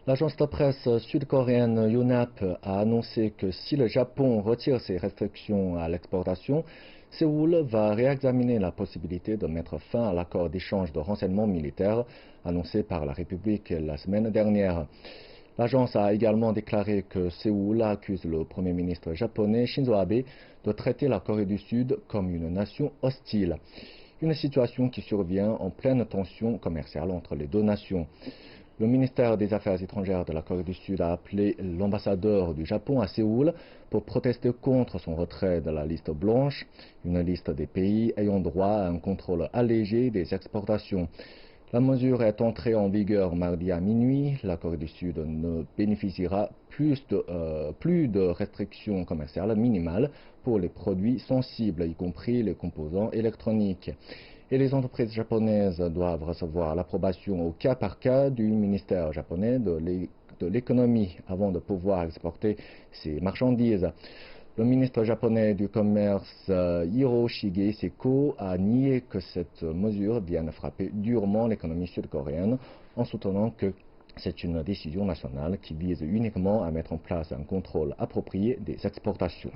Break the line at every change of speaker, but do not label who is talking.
L'agence de presse sud-coréenne Yonhap a annoncé que si le Japon retire ses restrictions à l'exportation, Séoul va réexaminer la possibilité de mettre fin à l'accord d'échange de renseignements militaires annoncé par la République la semaine dernière. L'agence a également déclaré que Séoul accuse le Premier ministre japonais Shinzo Abe de traiter la Corée du Sud comme une nation hostile. Une situation qui survient en pleine tension commerciale entre les deux nations. Le ministère des Affaires étrangères de la Corée du Sud a appelé l'ambassadeur du Japon à Séoul pour protester contre son retrait de la liste blanche, une liste des pays ayant droit à un contrôle allégé des exportations. La mesure est entrée en vigueur mardi à minuit. La Corée du Sud ne bénéficiera plus de restrictions commerciales minimales pour les produits sensibles, y compris les composants électroniques. Et les entreprises japonaises doivent recevoir l'approbation au cas par cas du ministère japonais de l'économie avant de pouvoir exporter ces marchandises. Le ministre japonais du Commerce Hiroshige Seko a nié que cette mesure vienne frapper durement l'économie sud-coréenne en soutenant que c'est une décision nationale qui vise uniquement à mettre en place un contrôle approprié des exportations.